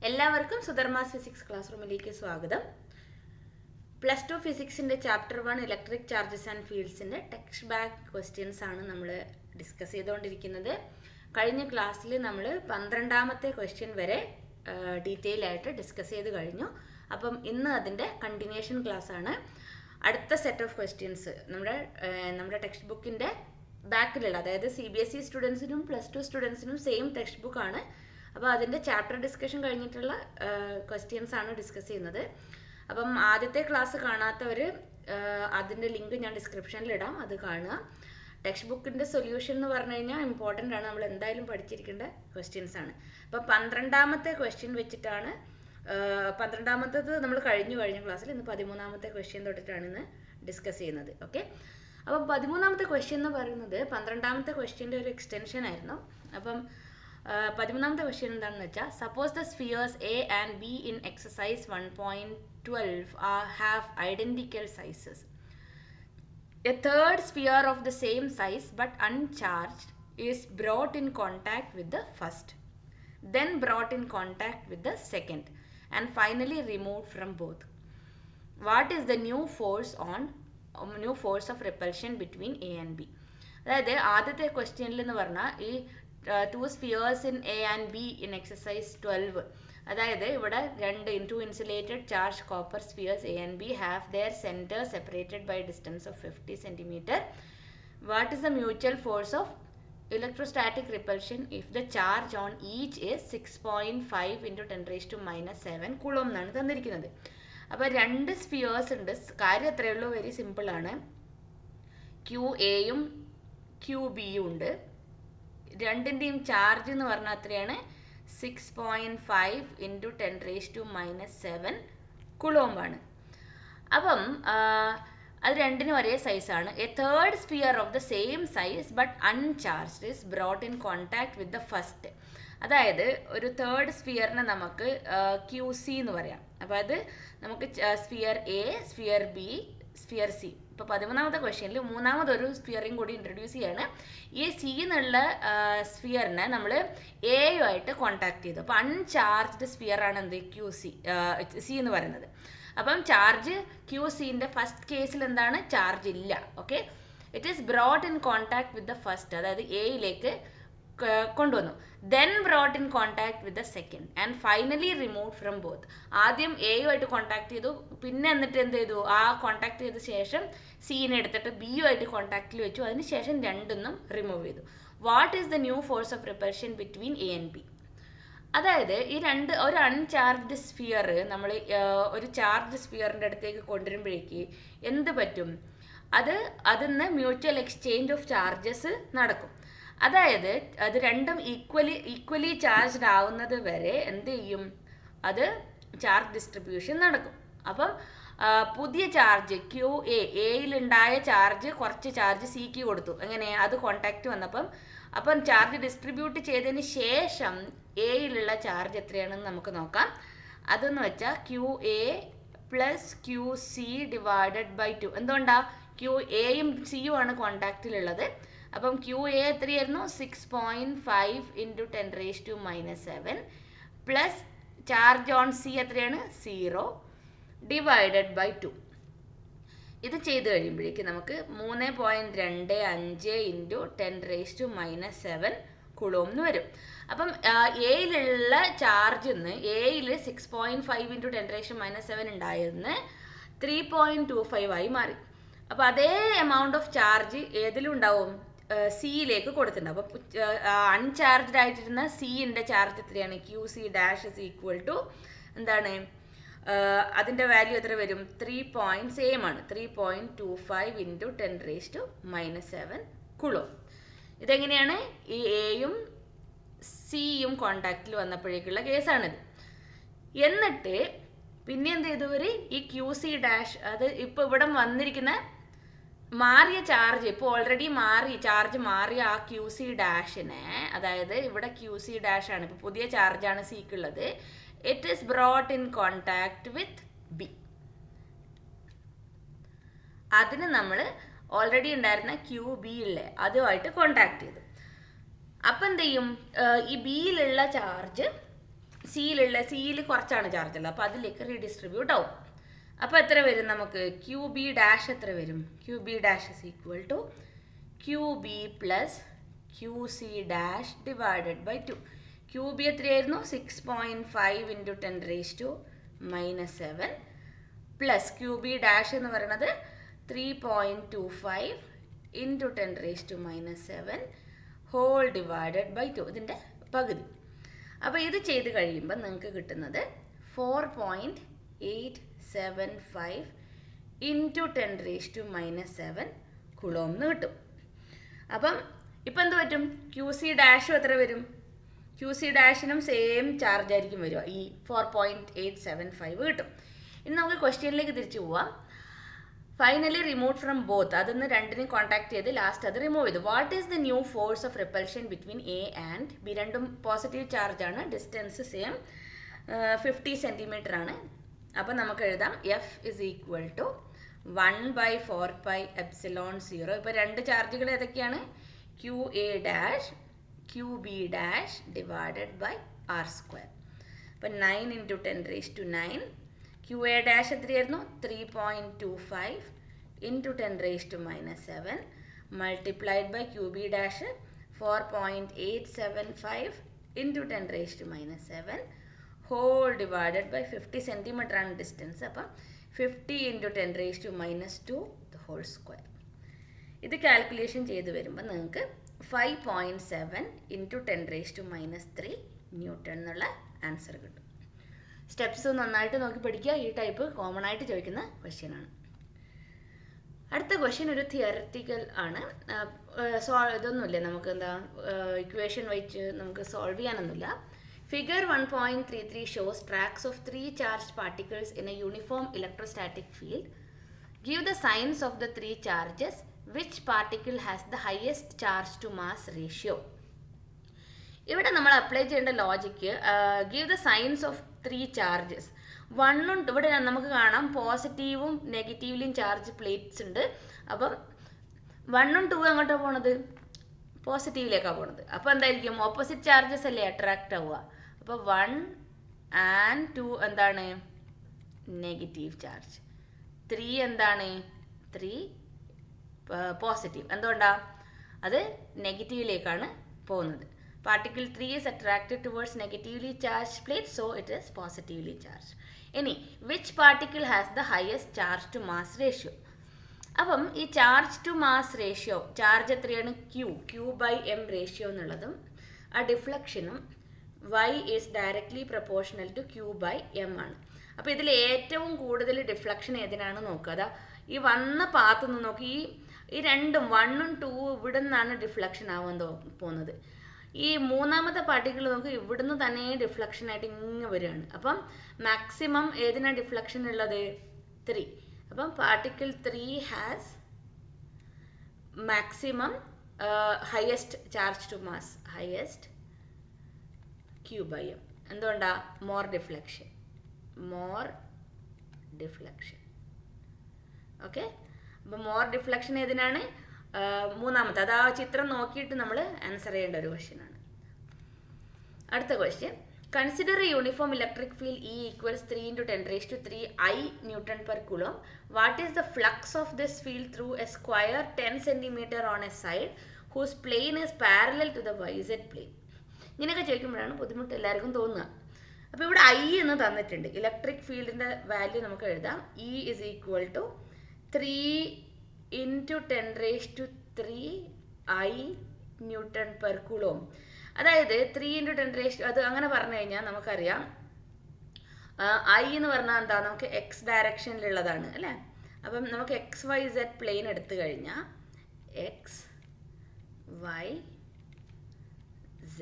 എല്ലാവർക്കും സുധർമാസ് physics class റൂമിലേക്ക് സ്വാഗതം. +2 ഫിസിക്സിൻ്റെ ചാപ്റ്റർ 1 ഇലക്ട്രിക് ചാർജസ് ആൻഡ് ഫീൽഡ്സിൻ്റെ ടെക്സ്റ്റ് ബാക്ക് ക്വസ്റ്റ്യൻസ് ആണ് നമ്മൾ ഡിസ്കസ് ചെയ്തുകൊണ്ടിരിക്കുന്നത്. കഴിഞ്ഞ ക്ലാസ്സിൽ നമ്മൾ 12ാമത്തെ ക്വസ്റ്റ്യൻ വരെ ഡീറ്റെയിൽ ആയിട്ട് ഡിസ്കസ് ചെയ്ത് കഴിഞ്ഞു. അപ്പം ഇന്ന് അതിൻ്റെ കണ്ടിന്യൂഷൻ ക്ലാസ് ആണ്. അടുത്ത സെറ്റ് ഓഫ് ക്വസ്റ്റ്യൻസ് നമ്മുടെ ടെക്സ്റ്റ് ബുക്കിൻ്റെ ബാക്കിലുള്ള, അതായത് CBSE സ്റ്റുഡൻസിനും +2 സ്റ്റുഡൻസിനും സെയിം ടെക്സ്റ്റ് ബുക്കാണ്. അപ്പോൾ അതിൻ്റെ ചാപ്റ്റർ ഡിസ്കഷൻ കഴിഞ്ഞിട്ടുള്ള ക്വസ്റ്റ്യൻസ് ആണ് ഡിസ്കസ് ചെയ്യുന്നത്. അപ്പം ആദ്യത്തെ ക്ലാസ് കാണാത്തവർ അതിൻ്റെ ലിങ്ക് ഞാൻ ഡിസ്ക്രിപ്ഷനിൽ ഇടാം, അത് കാണുക. ടെക്സ്റ്റ് ബുക്കിൻ്റെ സൊല്യൂഷൻ എന്ന് പറഞ്ഞു കഴിഞ്ഞാൽ ഇമ്പോർട്ടൻ്റ് ആണ്, നമ്മൾ എന്തായാലും പഠിച്ചിരിക്കേണ്ട ക്വസ്റ്റ്യൻസ് ആണ്. അപ്പം 12ാമത്തെ ക്വസ്റ്റ്യൻ വെച്ചിട്ടാണ് 12ാമത്തേത് നമ്മൾ കഴിഞ്ഞ ക്ലാസ്സിൽ. ഇന്ന് 13ാമത്തെ ക്വസ്റ്റ്യൻ തൊട്ടിട്ടാണ് ഇന്ന് ഡിസ്കസ് ചെയ്യുന്നത്. ഓക്കെ, അപ്പം 13ാമത്തെ ക്വസ്റ്റ്യൻ എന്ന് പറയുന്നത് 12ാമത്തെ ക്വസ്റ്റ്യൻ്റെ ഒരു എക്സ്റ്റൻഷൻ ആയിരുന്നു. അപ്പം 13ാമത്തെ ക്വസ്റ്റ്യൻ എന്താണെന്ന് വെച്ചാൽ, suppose the spheres A and B in exercise 1.12 have identical sizes. A third sphere of the same size but uncharged is brought in contact with the first, then brought in contact with the second, and finally removed from both. What is the new force of repulsion between A and B? അതായത് ആദ്യത്തെ ക്വസ്റ്റ്യനിൽ എന്ന് പറഞ്ഞാൽ ഈ two spheres in A and B in exercise 12, അതായത് ഇവിടെ two insulated charged copper spheres A and B have their center separated by a distance of 50 cm. What is the mutual force of electrostatic repulsion if the charge on each is 6.5 into 10⁻⁻⁷ Coulomb എന്നാണ് തന്നിരിക്കുന്നത്. അപ്പോൾ രണ്ട് spheres ഉണ്ട്. കാര്യം അത്രയേ ഉള്ളൂ, very simple ആണ്. QAയും QBയും ഉണ്ട്. രണ്ടിൻ്റെയും ചാർജ് എന്ന് പറഞ്ഞാൽ എത്രയാണ്? 6.5 into 10⁻⁻⁷ Coulomb ആണ്. അപ്പം അത് രണ്ടിനും ഒരേ സൈസാണ്. A third sphere of the same size but uncharged is brought in contact with the first. അതായത് ഒരു തേർഡ് സ്ഫിയറിനെ നമുക്ക് QC എന്ന് പറയാം. അപ്പോൾ അത് നമുക്ക് sphere A, sphere B, sphere C. ഇപ്പോൾ 13ാമത്തെ ക്വസ്റ്റ്യനിൽ മൂന്നാമതൊരു സ്ഫിയറിങ് കൂടി ഇൻട്രൊഡ്യൂസ് ചെയ്യാണ്. ഈ C എന്നുള്ള സ്ഫിയറിനെ നമ്മൾ എയുമായിട്ട് കോൺടാക്ട് ചെയ്തു. അപ്പോൾ അൺചാർജ്ഡ് സ്ഫിയർ ആണ് എന്ത് C എന്ന് പറയുന്നത്. അപ്പം ചാർജ് QCൻ്റെ ഫസ്റ്റ് കേസിൽ എന്താണ്? ചാർജ് ഇല്ല. Okay, it is brought in contact with the first, അതായത് എയിലേക്ക് കൊണ്ടുവന്നു. Then brought in contact with the second and finally remove from both. ആദ്യം എയുമായിട്ട് കോൺടാക്ട് ചെയ്തു, പിന്നെ എന്നിട്ട് എന്ത് ചെയ്തു? ആ കോൺടാക്ട് ചെയ്ത ശേഷം സീനെ എടുത്തിട്ട് ബിയുമായിട്ട് കോൺടാക്റ്റിൽ വെച്ചു, അതിനുശേഷം രണ്ടൊന്നും റിമൂവ് ചെയ്തു. What is the new force of repulsion between A and B? അതായത് ഈ ഒരു അൺചാർജ്ഡ് സ്ഫിയർ നമ്മൾ ഒരു ചാർജ് സ്ഫിയറിൻ്റെ അടുത്തേക്ക് കൊണ്ടുവരുമ്പോഴേക്ക് എന്ത് പറ്റും? അതിന്ന് മ്യൂച്വൽ എക്സ്ചേഞ്ച് ഓഫ് ചാർജസ് നടക്കും. അതായത് അത് രണ്ടും ഈക്വലി ചാർജ്ഡ് ആവുന്നത് വരെ എന്ത് ചെയ്യും? അത് ചാർജ് ഡിസ്ട്രിബ്യൂഷൻ നടക്കും. അപ്പം പുതിയ ചാർജ് QA, എയിലുണ്ടായ ചാർജ് കുറച്ച് ചാർജ് സിക്ക് കൊടുത്തു. എങ്ങനെ? അത് കോൺടാക്റ്റ് അപ്പം ചാർജ് ഡിസ്ട്രിബ്യൂട്ട് ചെയ്തതിന് ശേഷം എയിലുള്ള ചാർജ് എത്രയാണെന്ന് നമുക്ക് നോക്കാം. അതെന്ന് വെച്ചാൽ QA + QC / 2. എന്തുകൊണ്ടാണ്? QAയും Cയും ആണ് കോൺടാക്റ്റിലുള്ളത്. അപ്പം QA എത്രയായിരുന്നു? 6.5 into 10⁻⁻⁷ plus charge on C എത്രയാണ്? 0 / 2. ഇത് ചെയ്ത് കഴിയുമ്പോഴേക്ക് നമുക്ക് 3.25 into 10⁻⁻⁷ Coulomb എന്ന് വരും. അപ്പം എയിലുള്ള ചാർജിന്ന് എയിൽ 6.5 into 10⁻⁻⁷ ഉണ്ടായിരുന്ന് 3.25 ആയി മാറി. അപ്പോൾ അതേ എമൗണ്ട് ഓഫ് ചാർജ് ഏതിലും ഉണ്ടാവും? സിയിലേക്ക് കൊടുത്തിട്ടുണ്ടാവും. അപ്പോൾ അൺചാർജ്ഡ് ആയിട്ടിരുന്ന സിൻ്റെ ചാർജ് എത്രയാണ്? QC dash is equal to എന്താണ്? അതിൻ്റെ വാല്യൂ എത്ര വരും? 3 സെയിം ആണ്, 3.25 into 10⁻⁻⁷ Coulomb. ഇതെങ്ങനെയാണ്? ഈ എയും സിയും കോൺടാക്റ്റിൽ വന്നപ്പോഴേക്കുള്ള കേസാണിത്. എന്നിട്ട് പിന്നെ എന്ത് ചെയ്തു? ഈ QC ഡാഷ്, അത് ഇപ്പോൾ ഇവിടെ വന്നിരിക്കുന്ന മാറിയ ചാർജ്, ഇപ്പോൾ ഓൾറെഡി ചാർജ് മാറിയ ആ QC ഡാഷിനെ, അതായത് ഇവിടെ QC ഡാഷ് ആണ്, ഇപ്പോൾ പുതിയ ചാർജാണ് സിക്കുള്ളത്. It is brought in contact with B. അതിന് നമ്മൾ ഓൾറെഡി ഉണ്ടായിരുന്ന QB ഇല്ലേ, അതുമായിട്ട് കോൺടാക്ട് ചെയ്തു. അപ്പം എന്ത് ചെയ്യും? ഈ ബിയിലുള്ള ചാർജ് സിയിൽ കുറച്ചാണ് ചാർജ് ഉള്ളത്, അപ്പോൾ അതിലേക്ക് റീഡിസ്ട്രിബ്യൂട്ട് ആവും. അപ്പോൾ എത്ര വരും നമുക്ക്? ക്യൂ ബി ഡാഷ് എത്ര വരും? Q B dash is equal to Q B plus Q C dash divided by 2. Q B എത്രയായിരുന്നു? 6.5 into 10⁻⁻7 plus Q B dash എന്ന് പറയുന്നത് 3.25 ഇൻറ്റു 10⁻⁻7 ഹോൾ ഡിവൈഡഡ് ബൈ 2, ഇതിൻ്റെ പകുതി. അപ്പോൾ ഇത് ചെയ്ത് കഴിയുമ്പോൾ നിങ്ങൾക്ക് കിട്ടുന്നത് 4.875 ഇൻറ്റു 10⁻⁻7 കുളോം എന്ന് കിട്ടും. അപ്പം ഇപ്പം എന്ത് പറ്റും? ക്യൂ സി ഡാഷും എത്ര വരും? ക്യൂ സി ഡാഷിനും സെയിം ചാർജ് ആയിരിക്കും വരിക, ഈ 4.875 കിട്ടും. ഇനി നമുക്ക് ക്വസ്റ്റ്യനിലേക്ക് തിരിച്ചു പോവാം. ഫൈനലി റിമൂവ് ഫ്രം ബോത്ത്, അതൊന്ന് രണ്ടിനും കോൺടാക്ട് ചെയ്ത് ലാസ്റ്റ് അത് റിമൂവ് ചെയ്തു. What is the new force of repulsion between A and B? രണ്ടും പോസിറ്റീവ് ചാർജ് ആണ്, ഡിസ്റ്റൻസ് സെയിം 50 സെൻറ്റിമീറ്റർ ആണ്. അപ്പം നമുക്ക് എഴുതാം എഫ് ഇസ് ഈക്വൽ ടു 1/4πε0. ഇപ്പോൾ രണ്ട് ചാർജുകൾ ഏതൊക്കെയാണ്? Q A dash Q B dash divided by R square. അപ്പം 9 ഇൻറ്റു 10⁻⁹. ക്യൂ എ ഡാഷ് എത്രയായിരുന്നു? 3.25 into 10⁻⁻7 multiplied by Q B dash 4.875 into 10⁻⁻7 whole divided by 50 centimetre ആണ് ഡിസ്റ്റൻസ്. അപ്പം 50 ഇൻറ്റു 10⁻⁻2 ഹോൾ സ്ക്വയർ. ഇത് calculation ചെയ്ത് വരുമ്പോൾ നിങ്ങൾക്ക് 5.7 ഇൻറ്റു 10⁻⁻3 ന്യൂട്ടൺ എന്നുള്ള answer കിട്ടും. സ്റ്റെപ്സ് നന്നായിട്ട് നോക്കി പഠിക്കുക. ഈ ടൈപ്പ് കോമൺ ആയിട്ട് ചോദിക്കുന്ന ക്വസ്റ്റ്യൻ ആണ്. അടുത്ത ക്വസ്റ്റ്യൻ ഒരു തിയററ്റിക്കൽ ആണ്. ഇതൊന്നുമില്ല, നമുക്ക് എന്താ ഇക്വേഷൻ വെച്ച് നമുക്ക് solve ചെയ്യാനൊന്നുമില്ല. Figure 1.33 shows tracks of 3 charged particles in a uniform electrostatic field. Give the signs of the 3 charges. Which particle has the highest charge to mass ratio? ഇവിടെ നമ്മൾ അപ്ലൈ ചെയ്യേണ്ട logic give the signs of 3 charges. വണ്ണും ഇവിടെ നമുക്ക് കാണാം പോസിറ്റീവും നെഗറ്റീവിലും charge plates ഉണ്ട്. അപ്പം 1ഉം 2 അങ്ങോട്ടാണ് പോണത്? പോസിറ്റീവിലേക്കാണ് പോണത്. അപ്പോൾ എന്തായിരിക്കും? ഓപ്പോസിറ്റ് ചാർജസ് അല്ലേ അട്രാക്റ്റ് ആവുക. അപ്പോൾ 1 and 2 എന്താണ്? Negative charge. 3 എന്താണ്? 3 പോസിറ്റീവ്. എന്തുകൊണ്ടാണ്? അത് നെഗറ്റീവിലേക്കാണ് പോകുന്നത്. Particle 3 is attracted towards negatively charged plate, so it is positively charged. ഇനി which particle has the highest charge to mass ratio? അപ്പം ഈ charge to mass ratio, charge എത്രയാണ്? ക്യൂ ബൈ എം റേഷ്യോ എന്നുള്ളതും ആ ഡിഫ്ലക്ഷനും y is directly proportional to Q by M ആണ്. അപ്പോൾ ഇതിൽ ഏറ്റവും കൂടുതൽ ഡിഫ്ലക്ഷൻ ഏതിനാണ് നോക്കുക? അതാ ഈ വന്ന പാത്ത് നിന്ന് നോക്കി, ഈ രണ്ടും 1ഉം 2ഉം ഇവിടെ നിന്നാണ് ഡിഫ്ലക്ഷൻ ആവാൻ പോകുന്നത്. ഈ മൂന്നാമത്തെ പാർട്ടിക്കിൾ നമുക്ക് ഇവിടുന്ന് തന്നെ ഡിഫ്ലക്ഷനായിട്ട് ഇങ്ങനെ വരികയാണ്. അപ്പം മാക്സിമം ഏതിനാണ് ഡിഫ്ലക്ഷൻ ഉള്ളത്? 3. അപ്പം particle 3 has maximum highest charge to mass, highest Q by M. എന്തുകൊണ്ടാ? More deflection. ഓക്കെ, അപ്പം മോർ ഡിഫ്ലക്ഷൻ ഏതിനാണ്? മൂന്നാമത്തെ. അത് ആ ചിത്രം നോക്കിയിട്ട് നമ്മൾ ആൻസർ ചെയ്യേണ്ട ഒരു ക്വസ്റ്റ്യൻ ആണ്. അടുത്ത question, consider A uniform electric field E equals 3 into 10⁻³ I Newton per Coulomb. What is the flux of this field through a square 10 centimeter on a side whose plane is parallel to the YZ plane? ഇങ്ങനെയൊക്കെ ചോദിക്കുമ്പോഴാണ് ബുദ്ധിമുട്ട് എല്ലാവർക്കും തോന്നുക. അപ്പോൾ ഇവിടെ I എന്ന് തന്നിട്ടുണ്ട്. Electric ഫീൽഡിൻ്റെ value നമുക്ക് എഴുതാം. E is equal to 3 into 10⁻³ I Newton per Coulomb. അതായത് 3 into 10⁻, അത് അങ്ങനെ പറഞ്ഞു കഴിഞ്ഞാൽ നമുക്കറിയാം I എന്ന് പറഞ്ഞാൽ എന്താ? നമുക്ക് എക്സ് ഡയറക്ഷനിലുള്ളതാണ് അല്ലേ? അപ്പം നമുക്ക് XYZ പ്ലെയിൻ എടുത്തു കഴിഞ്ഞാൽ XYZ,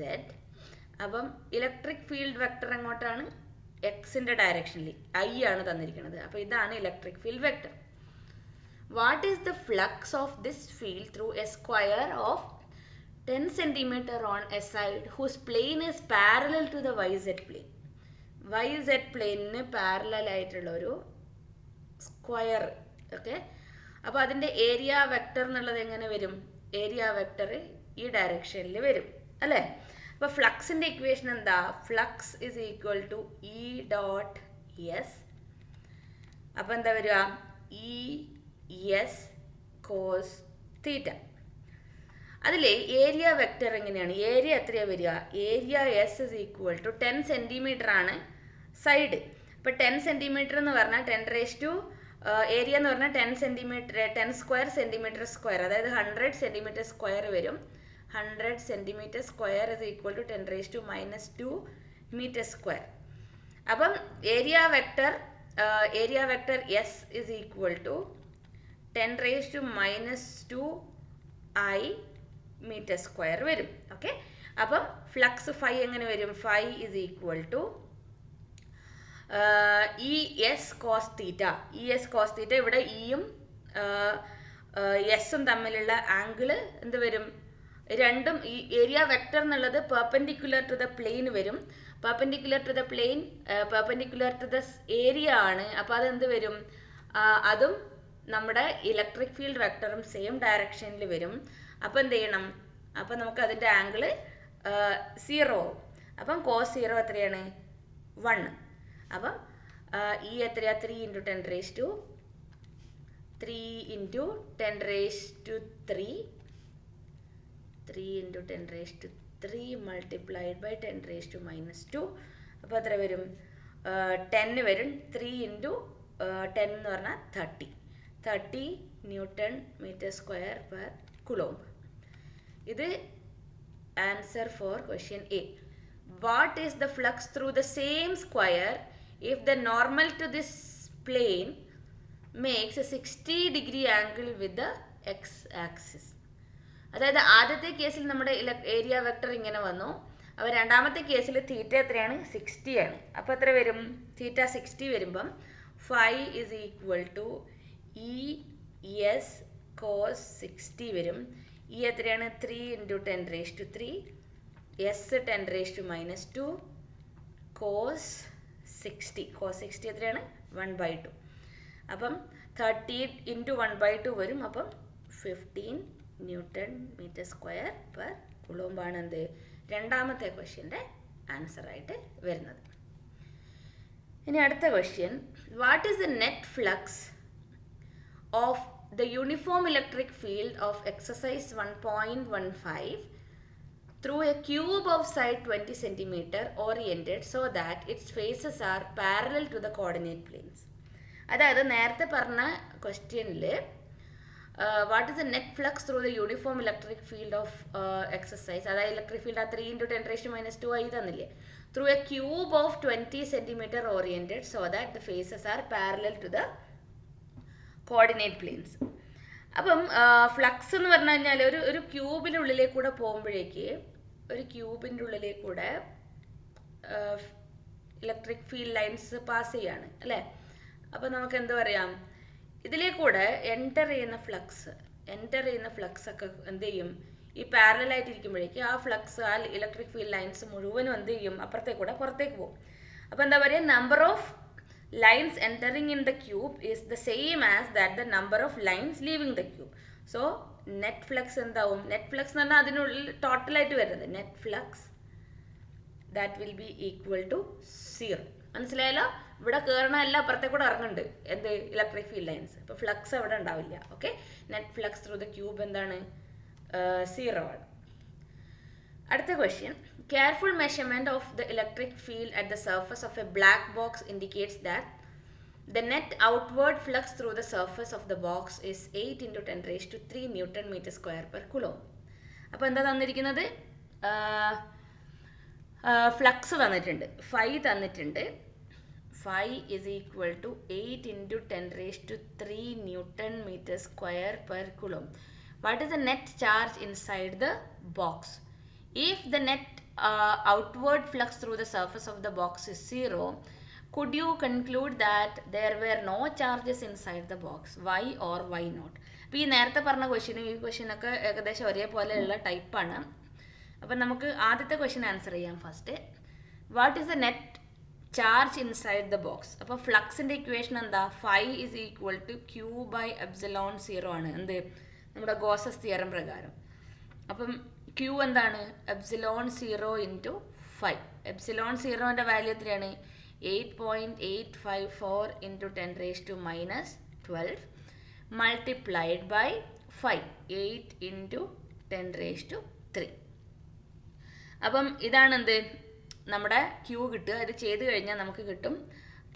അപ്പം ഇലക്ട്രിക് ഫീൽഡ് വെക്ടർ എങ്ങോട്ടാണ്? എക്സിൻ്റെ ഡയറക്ഷനിൽ I ആണ് തന്നിരിക്കുന്നത്. അപ്പോൾ ഇതാണ് electric field vector. What is the flux of this field through a square of 10 centimeter on a side whose plane is parallel to the YZ plane? YZ പ്ലെയിനിന് parallel ആയിട്ടുള്ള ഒരു സ്ക്വയർ. ഓക്കെ, അപ്പോൾ അതിൻ്റെ area vector എന്നുള്ളത് എങ്ങനെ വരും? Area vector ഈ ഡയറക്ഷനിൽ വരും അല്ലേ? അപ്പോൾ ഫ്ലക്സിൻ്റെ ഇക്വേഷൻ എന്താ? Flux is equal to E dot S. അപ്പോൾ എന്താ വരിക? E S cos theta. അതിൽ ഏരിയ വെക്റ്റർ എങ്ങനെയാണ്? ഏരിയ എത്രയാണ് വരിക? Area S is equal to 10 centimetre ആണ് സൈഡ്. അപ്പോൾ 10 സെൻറ്റിമീറ്റർ എന്ന് പറഞ്ഞാൽ 10 ഏരിയ എന്ന് പറഞ്ഞാൽ 10 സെൻറ്റിമീറ്റർ 10 സ്ക്വയർ സെൻറ്റിമീറ്റർ സ്ക്വയർ, അതായത് 100 സെൻറ്റിമീറ്റർ സ്ക്വയർ വരും. 100 centimetre square is equal to 10⁻² metre square. അപ്പം area vector S is equal to 10⁻² I metre square വരും. ഓക്കെ, അപ്പം ഫ്ലക്സ് ഫൈ എങ്ങനെ വരും? Phi is equal to E S cos theta. E S cos theta, ഇവിടെ ഇയും എസും തമ്മിലുള്ള angle എന്ത് വരും? രണ്ടും ഈ ഏരിയ വെക്റ്റർ എന്നുള്ളത് പെർപെൻഡിക്കുലർ ടു ദ പ്ലെയിൻ വരും. Perpendicular to the plane, perpendicular to the area ആണ്. അപ്പോൾ അതെന്ത് വരും? അതും നമ്മുടെ ഇലക്ട്രിക് ഫീൽഡ് വെക്ടറും സെയിം ഡയറക്ഷനിൽ വരും. അപ്പോൾ എന്ത് ചെയ്യണം? അപ്പോൾ നമുക്ക് അതിൻ്റെ ആംഗിള് 0. അപ്പം കോസ് 0 എത്രയാണ്? 1. അപ്പം ഈ എത്രയാ? 3 × 10⁻³ 3 × 10⁻³ 3 × 10⁻³ മൾട്ടിപ്ലൈഡ് ബൈ 10⁻². അപ്പോൾ എത്ര വരും? 10 വരും. 3 × 10 എന്ന് പറഞ്ഞാൽ 30 newton metre square per coulomb. ഇത് answer for question A. What is the flux through the same square if the normal to this plane makes a 60° angle with the x-axis? അതായത് ആദ്യത്തെ കേസിൽ നമ്മുടെ ഏരിയ വെക്ടർ ഇങ്ങനെ വന്നു. അപ്പോൾ രണ്ടാമത്തെ കേസിൽ തീറ്റ എത്രയാണ്? 60 ആണ്. അപ്പോൾ എത്ര വരും? തീറ്റ 60 വരുമ്പം phi is equal to E S cos 60 വരും. ഈ എത്രയാണ്? 3 × 10⁻³ എസ് 10⁻² കോസ് 60. കോസ് 60 എത്രയാണ്? 1/2. അപ്പം 30 × 1/2 വരും. അപ്പം 15 ന്യൂട്ടൺ മീറ്റർ സ്ക്വയർ പെർ കുളോംബാണ് എന്ത്? രണ്ടാമത്തെ ക്വസ്റ്റ്യൻ്റെ ആൻസറായിട്ട് വരുന്നത്. ഇനി അടുത്ത question, what is the net flux of the uniform electric field of exercise 1.15 through a cube of side 20 cm oriented so that its faces are parallel to the coordinate planes? അതായത് നേരത്തെ പറഞ്ഞ ക്വസ്റ്റ്യനിൽ what is the net flux through the uniform electric field of exercise, അതായത് electric field ആ 3 × 10⁻² ആയി തന്നില്ലേ, through A cube of 20 cm oriented so that the faces are parallel to the coordinate planes. അപ്പം flux എന്ന് പറഞ്ഞു കഴിഞ്ഞാൽ ഒരു ക്യൂബിൻ്റെ ഉള്ളിലേക്ക് കൂടെ പോകുമ്പോഴേക്ക് ഇലക്ട്രിക് ഫീൽഡ് ലൈൻസ് പാസ് ചെയ്യാണ് അല്ലേ? അപ്പോൾ നമുക്ക് എന്ത് പറയാം? ഇതിലേക്കൂടെ എൻ്റർ ചെയ്യുന്ന ഫ്ലക്സ് ഒക്കെ എന്ത് ചെയ്യും? ഈ പാരലായിട്ടിരിക്കുമ്പോഴേക്ക് ആ ഫ്ലക്സ്, ആ ഇലക്ട്രിക് ഫീൽഡ് ലൈൻസ് മുഴുവനും എന്ത് ചെയ്യും? അപ്പുറത്തേക്കൂടെ പുറത്തേക്ക് പോകും. അപ്പോൾ എന്താ പറയുക? Number of lines entering in the cube is the same as that the number of lines leaving the cube. So net flux എന്താവും? നെറ്റ് ഫ്ലക്സ് എന്ന് പറഞ്ഞാൽ അതിനുള്ളിൽ ടോട്ടലായിട്ട് വരുന്നത് net flux that will be equal to 0. മനസ്സിലായല്ലോ? ഇവിടെ കയറണ എല്ലാം അപ്പുറത്തെ കൂടെ ഇറങ്ങുന്നുണ്ട് എന്ത്? Electric field lines. അപ്പോൾ ഫ്ലക്സ് അവിടെ ഉണ്ടാവില്ല. Okay, net flux through the cube എന്താണ്? 0 ആണ്. അടുത്ത question, careful measurement of the electric field at the surface of a black box indicates that the net outward flux through the surface of the box is 8 × 10⁻³ Newton meter square per coulomb. അപ്പോൾ എന്താ തന്നിരിക്കുന്നത്? Flux തന്നിട്ടുണ്ട്, phi തന്നിട്ടുണ്ട്. Phi is equal to 8 × 10⁻³ Newton meter square per coulomb. What is the net charge inside the box? If the net outward flux through the surface of the box is 0, could you conclude that there were no charges inside the box? Why or why not? അപ്പോൾ ഈ നേരത്തെ പറഞ്ഞ ക്വസ്റ്റ്യനും ഈ ക്വസ്റ്റ്യനൊക്കെ ഏകദേശം ഒരേപോലെയുള്ള ടൈപ്പാണ്. അപ്പം നമുക്ക് ആദ്യത്തെ ക്വസ്റ്റ്യൻ ആൻസർ ചെയ്യാം first. What is the net charge inside the box? അപ്പോൾ ഫ്ലക്സിൻ്റെ ഇക്വേഷൻ എന്താ? Phi is equal to Q/ε0 ആണ്. എന്ത്? നമ്മുടെ ഗോസസ് തിയറം പ്രകാരം. അപ്പം ക്യൂ എന്താണ്? Epsilon 0 into 5. എപ്സിലോൺ 0ൻ്റെ വാല്യൂ എത്രയാണ്? 8.854 ഇൻറ്റു 10⁻⁻12 മൾട്ടിപ്ലൈഡ് ബൈ 5. 8 ഇൻറ്റു 10⁻3. അപ്പം ഇതാണ് എന്ത്? നമ്മുടെ ക്യൂ കിട്ടുക. ഇത് ചെയ്ത് കഴിഞ്ഞാൽ നമുക്ക് കിട്ടും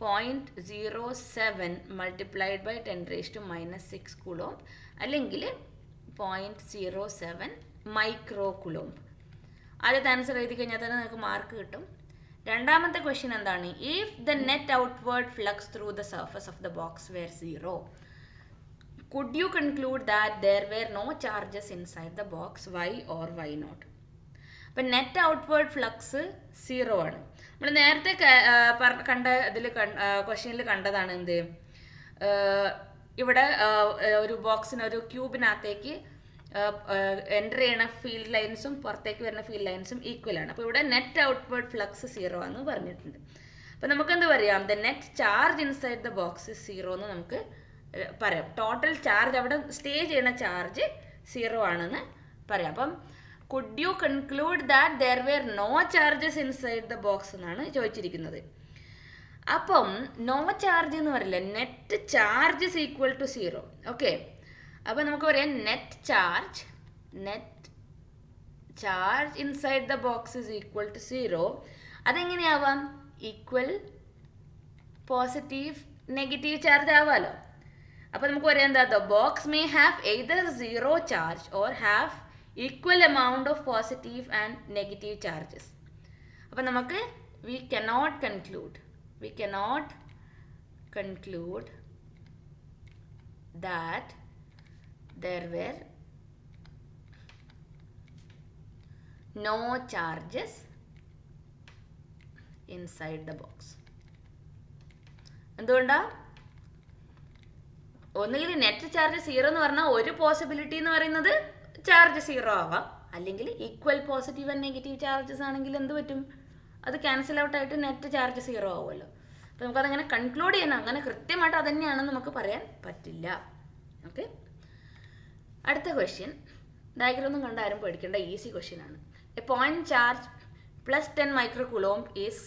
0.07 മൾട്ടിപ്ലൈഡ് ബൈ 10⁻⁻6 കുളോംബ്, അല്ലെങ്കിൽ 0.07 മൈക്രോ കുളോംബ്. ആദ്യത്തെ ആൻസർ എഴുതി കഴിഞ്ഞാൽ തന്നെ നമുക്ക് മാർക്ക് കിട്ടും. രണ്ടാമത്തെ ക്വസ്റ്റ്യൻ എന്താണ്? If the net outward flux through the surface of the box where 0, could you conclude that there were no charges inside the box? Why or why not? അപ്പം net outward flux 0 ആണ്. നമ്മൾ നേരത്തെ കണ്ട ഇതിൽ ക്വസ്റ്റ്യനിൽ കണ്ടതാണ് എന്ത്? ഇവിടെ ഒരു ബോക്സിന്, ഒരു ക്യൂബിനകത്തേക്ക് എൻ്റർ ചെയ്യണ ഫീൽഡ് ലൈൻസും പുറത്തേക്ക് വരുന്ന ഫീൽഡ് ലൈൻസും ഈക്വൽ ആണ്. അപ്പോൾ ഇവിടെ നെറ്റ് ഔട്ട്വേർഡ് ഫ്ലക്സ് 0 ആണെന്ന് പറഞ്ഞിട്ടുണ്ട്. അപ്പോൾ നമുക്ക് എന്ത് പറയാം? The net charge inside the box 0 എന്ന് നമുക്ക് പറയാം. ടോട്ടൽ ചാർജ്, അവിടെ സ്റ്റേ ചെയ്യുന്ന ചാർജ് 0 ആണെന്ന് പറയാം. അപ്പം could you conclude that there were no charges inside the box എന്നാണ് ചോദിച്ചിരിക്കുന്നത്. അപ്പം നോ ചാർജ് എന്ന് പറയില്ല, net charge is equal to 0. Okay, അപ്പം നമുക്ക് പറയാം net charge inside the box is equal to 0. അതെങ്ങനെയാവാം? ഈക്വൽ പോസിറ്റീവ് നെഗറ്റീവ് ചാർജ് ആവാമല്ലോ. അപ്പം നമുക്ക് പറയാം എന്താ? The box may have either 0 charge or have equal amount of positive and negative charges. അപ്പോൾ നമുക്ക് we cannot conclude that there were no charges inside the box. എന്തുകൊണ്ടാ? ഒന്നുകിൽ നെറ്റ് ചാർജ് 0 എന്ന് പറഞ്ഞാൽ ഒരു പോസിബിലിറ്റി എന്ന് പറയുന്നത് ചാർജ് 0 ആവാം, അല്ലെങ്കിൽ equal positive and negative charges ആണെങ്കിൽ എന്ത് പറ്റും? അത് ക്യാൻസൽ ഔട്ട് ആയിട്ട് നെറ്റ് ചാർജ് 0 ആവുമല്ലോ. അപ്പോൾ നമുക്കതങ്ങനെ കൺക്ലൂഡ് ചെയ്യാൻ, അങ്ങനെ കൃത്യമായിട്ട് അതന്നെയാണെന്ന് നമുക്ക് പറയാൻ പറ്റില്ല. ഓക്കെ, അടുത്ത ക്വസ്റ്റ്യൻ ഡയഗ്രം ഒന്നും കണ്ട് ആരും പേടിക്കേണ്ട, ഈസി ക്വസ്റ്റ്യൻ ആണ്. A point charge +10 micro coulomb is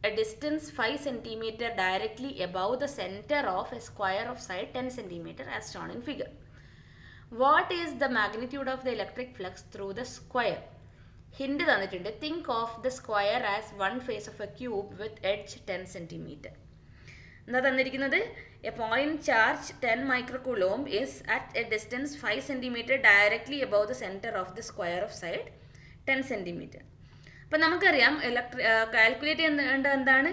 a distance 5 cm directly above the center of a square of side 10 cm as shown in figure. What is the magnitude of the electric flux through the square? Hint തന്നിട്ടുണ്ട്. Think of the square as one face of a cube with edge 10 cm. എന്താ തന്നിരിക്കുന്നത്? A point charge 10 microcoulomb is at a distance 5 cm directly above the center of the square of side 10 cm. അപ്പം നമുക്കറിയാം calculate ചെയ്യേണ്ടത് എന്താണ്?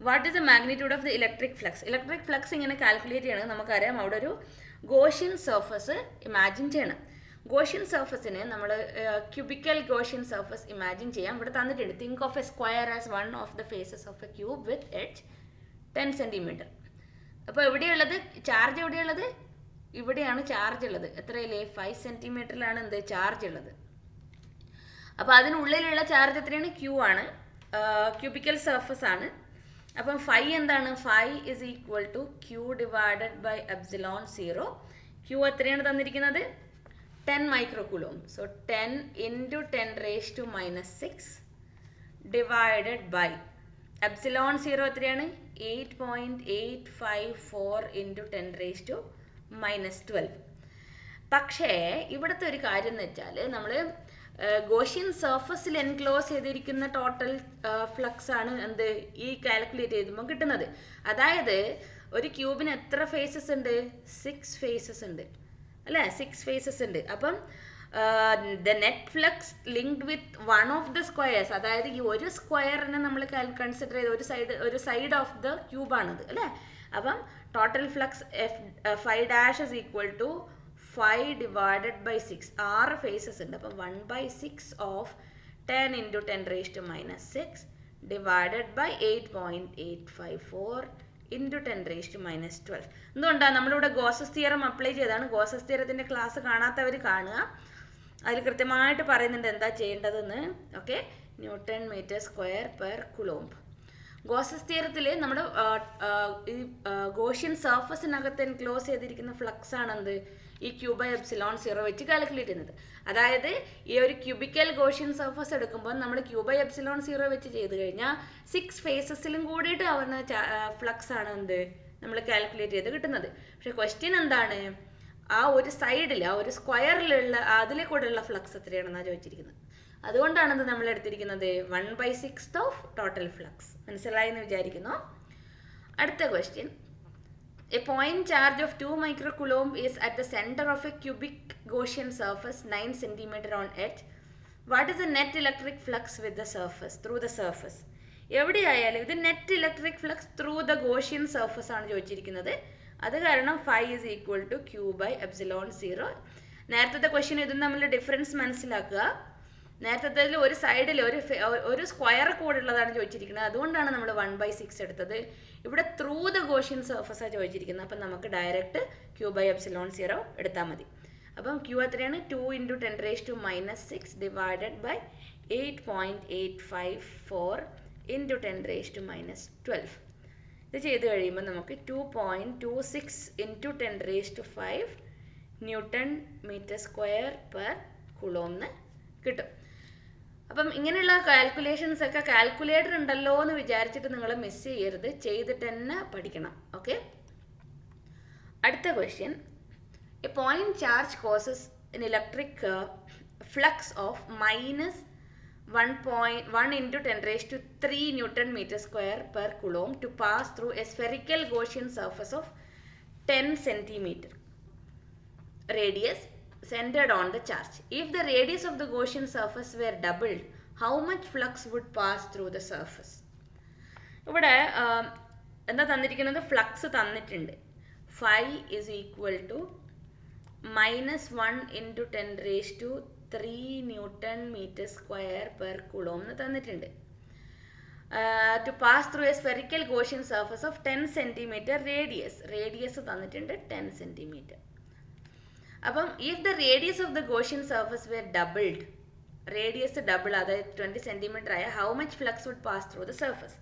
What is the magnitude of the electric flux? Electric flux ഇങ്ങനെ calculate ചെയ്യണമെങ്കിൽ നമുക്കറിയാം അവിടെ ഒരു Gaussian surface imagine ചെയ്യണം. ഗോഷ്യൻ സർഫസിന് നമ്മൾ ക്യൂബിക്കൽ ഗോഷ്യൻ സർഫസ് ഇമാജിൻ ചെയ്യാം. ഇവിടെ തന്നിട്ടുണ്ട്. Think of a square as one of the faces of a cube with edge 10 cm. അപ്പോൾ എവിടെയുള്ളത് ചാർജ്? എവിടെയുള്ളത്? ഇവിടെയാണ് ചാർജ് ഉള്ളത്. എത്രയില്ലേ? 5 cm എന്ത് ചാർജ് ഉള്ളത്. അപ്പോൾ അതിനുള്ളിലുള്ള ചാർജ് എത്രയാണ്? ക്യൂ ആണ്, ക്യൂബിക്കൽ സർഫസ് ആണ്. അപ്പം 5 എന്താണ്? 5 is equal to Q divided by epsilon 0. Q എത്രയാണ് തന്നിരിക്കുന്നത്? 10 micro coulomb. So 10 into 10⁻⁻6 divided by epsilon 0 എത്രയാണ്? 8.854 ഇൻറ്റു 10⁻⁻12. പക്ഷേ ഇവിടുത്തെ ഒരു കാര്യം എന്ന് വെച്ചാൽ നമ്മൾ ഗോഷ്യൻ സർഫസിൽ എൻക്ലോസ് ചെയ്തിരിക്കുന്ന ടോട്ടൽ ഫ്ലക്സ് ആണ് എന്ത് ഈ കാൽക്കുലേറ്റ് ചെയ്യുമ്പോൾ കിട്ടുന്നത്. അതായത് ഒരു ക്യൂബിന് എത്ര ഫേസസ് ഉണ്ട്? 6 ഫേസസ് ഉണ്ട് അല്ലേ? 6 ഫേസസ് ഉണ്ട്. അപ്പം the net flux linked with one of the squares, അതായത് ഈ ഒരു സ്ക്വയറിനെ നമ്മൾ കൺസിഡർ ചെയ്ത് ഒരു സൈഡ് ഓഫ് ദ ക്യൂബാണിത് അല്ലേ? അപ്പം total flux F5' is equal to 5 divided by 6. 6 faces ഉണ്ട്. അപ്പം 1/6 of 10 into 10⁻⁻6 divided by 8.854 into 10⁻⁻12. എന്തുകൊണ്ടാണ്? നമ്മളിവിടെ ഗോസസ് തിയറം അപ്ലൈ ചെയ്താണ്. ഗോസസ് തിയറത്തിൻ്റെ ക്ലാസ് കാണാത്തവർ കാണുക. അതിൽ കൃത്യമായിട്ട് പറയുന്നുണ്ട് എന്താ ചെയ്യേണ്ടതെന്ന്. Okay, newton metre square per coulomb. Gauss's തിയറത്തിൽ നമ്മുടെ ഈ ഗോഷ്യൻ സർഫസിനകത്ത് എൻക്ലോസ് ചെയ്തിരിക്കുന്ന ഫ്ലക്സ് ആണെന്ത് ഈ Q/ε0 വെച്ച് കാൽക്കുലേറ്റ് ചെയ്യുന്നത്. അതായത് ഈ ഒരു ക്യൂബിക്കൽ ഗോഷ്യൻ സർഫസ് എടുക്കുമ്പോൾ നമ്മൾ Q/ε0 വെച്ച് ചെയ്ത് കഴിഞ്ഞാൽ 6 ഫേസസിലും കൂടിയിട്ട് ആവുന്ന ഫ്ലക്സ് ആണ് എന്ത് നമ്മൾ കാൽക്കുലേറ്റ് ചെയ്ത് കിട്ടുന്നത്. പക്ഷെ ക്വസ്റ്റ്യൻ എന്താണ്, ആ ഒരു സൈഡിൽ, ആ ഒരു സ്ക്വയറിലുള്ള അതിലെ കൂടെയുള്ള ഫ്ലക്സ് എത്രയാണെന്നാണ് ചോദിച്ചിരിക്കുന്നത്. അതുകൊണ്ടാണ് നമ്മൾ എടുത്തിരിക്കുന്നത് 1/6 ഓഫ് ടോട്ടൽ ഫ്ലക്സ്. മനസ്സിലായെന്ന് വിചാരിക്കുന്നു. അടുത്ത question, a point charge of 2 microcoulomb is at the center of a cubic Gaussian surface 9 cm on edge. What is the net electric flux with the surface, through the surface? എവിടെയായാലും ഇത് net electric flux through the Gaussian surface ആണ് ചോദിച്ചിരിക്കുന്നത്. അത് കാരണം phi is equal to Q/ε0. നേരത്തെ question ഇതും തമ്മിൽ difference മനസ്സിലാക്കുക. നേരത്തെ ഒരു സൈഡിൽ ഒരു സ്ക്വയർ കൂടെ ഉള്ളതാണ് ചോദിച്ചിരിക്കുന്നത്. അതുകൊണ്ടാണ് നമ്മൾ 1/6 എടുത്തത്. ഇവിടെ ത്രൂ ദ ഗോഷ്യൻ സർഫസാണ് ചോദിച്ചിരിക്കുന്നത്. അപ്പം നമുക്ക് ഡയറക്റ്റ് Q/ε0 എടുത്താൽ മതി. അപ്പം Q എത്രയാണ്? 2 × 10⁻6 ഡിവൈഡഡ് ബൈ 8.854 × 10⁻12. ഇത് ചെയ്ത് കഴിയുമ്പോൾ നമുക്ക് 2.26 × 10⁵ ന്യൂട്ടൺ മീറ്റർ സ്ക്വയർ പെർ കുളോംന്ന് കിട്ടും. അപ്പം ഇങ്ങനെയുള്ള കാൽക്കുലേഷൻസ് ഒക്കെ കാൽക്കുലേറ്റർ ഉണ്ടല്ലോ എന്ന് വിചാരിച്ചിട്ട് നിങ്ങൾ മിസ് ചെയ്യരുത്, ചെയ്തിട്ട് തന്നെ പഠിക്കണം. ഓക്കെ. അടുത്ത question, A point charge causes an electric flux of -1 × 10⁻³ Newton meter square per Coulomb to pass through a spherical Gaussian surface of 10 cm radius centered on the charge. If the radius of the Gaussian surface were doubled, how much flux would pass through the surface? ഇവിടെ എന്താ തന്നിരിക്കുന്നത്? Flux തന്നിട്ടുണ്ട്. phi is equal to -1 × 10⁻³ Newton meter square per Coulomb എന്ന് തന്നിട്ടുണ്ട്. To pass through a spherical Gaussian surface of 10 cm radius തന്നിട്ടുണ്ട് 10 cm. അപ്പം if the radius of the Gaussian surface were doubled, radius double, അതായത് 20 cm ആയ, how much flux would pass through the surface?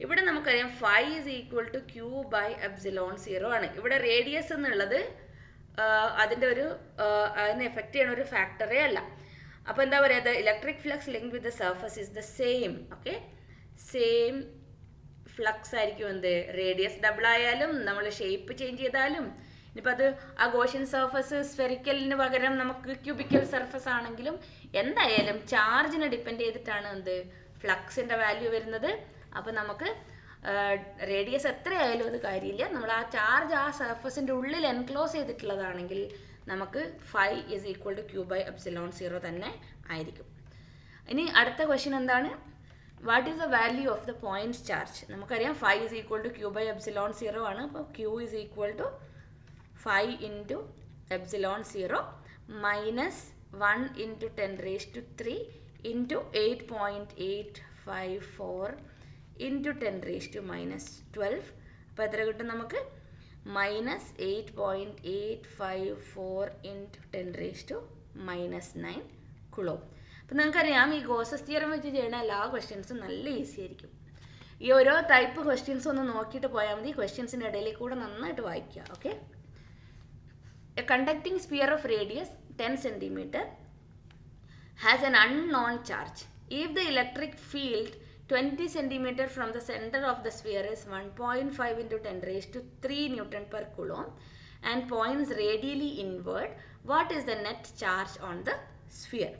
ഇവിടെ നമുക്കറിയാം phi is equal to Q/ε0 ആണ്. ഇവിടെ radius എന്നുള്ളത് അതിൻ്റെ അതിനെ എഫക്റ്റ് ചെയ്യണ ഒരു ഫാക്ടറേ അല്ല. അപ്പോൾ എന്താ പറയുക, the electric flux linked with the surface is the same. Okay, same flux ആയിരിക്കും എന്ത്, റേഡിയസ് ഡബിൾ ആയാലും നമ്മൾ ഷേപ്പ് ചേഞ്ച് ചെയ്താലും. ഇനിയിപ്പോൾ അത് ആ ഗോഷ്യൻ സർഫസ് സ്ഫെറിക്കലിന് പകരം നമുക്ക് ക്യൂബിക്കൽ സർഫസ് ആണെങ്കിലും എന്തായാലും ചാർജിനെ ഡിപ്പെൻഡ് ചെയ്തിട്ടാണ് എന്ത് ഫ്ലക്സിൻ്റെ വാല്യൂ വരുന്നത്. അപ്പോൾ നമുക്ക് റേഡിയസ് എത്രയായാലും അത് കാര്യമില്ല, നമ്മൾ ആ ചാർജ് ആ സർഫസിൻ്റെ ഉള്ളിൽ എൻക്ലോസ് ചെയ്തിട്ടുള്ളതാണെങ്കിൽ നമുക്ക് phi is equal to Q/ε0 തന്നെ ആയിരിക്കും. ഇനി അടുത്ത ക്വസ്റ്റ്യൻ എന്താണ്, what is the value of the point charge? നമുക്കറിയാം phi is equal to Q/ε0 ആണ്. അപ്പോൾ Q is equal to phi × ε0 minus 1 × 10⁻³ into 8.854 into 10⁻12. അപ്പോൾ എത്ര കിട്ടും നമുക്ക്? -8.854 into 10⁻�9 കുളോം. അപ്പം നിങ്ങൾക്കറിയാം ഈ ഗോസസ് തിയറം വെച്ച് ചെയ്യുന്ന എല്ലാ ക്വസ്റ്റ്യൻസും നല്ല ഈസി ആയിരിക്കും. ഈ ഓരോ ടൈപ്പ് ക്വസ്റ്റ്യൻസ് ഒന്ന് നോക്കിയിട്ട് പോയാൽ മതി. ക്വസ്റ്റ്യൻസിൻ്റെ ഇടയിൽ കൂടെ നന്നായിട്ട് വായിക്കുക. Okay. A conducting sphere of radius 10 cm has an unknown charge. If the electric field 20 cm from the center of the sphere is 1.5 × 10⁻³ Newton per Coulomb and points radially inward, what is the net charge on the sphere?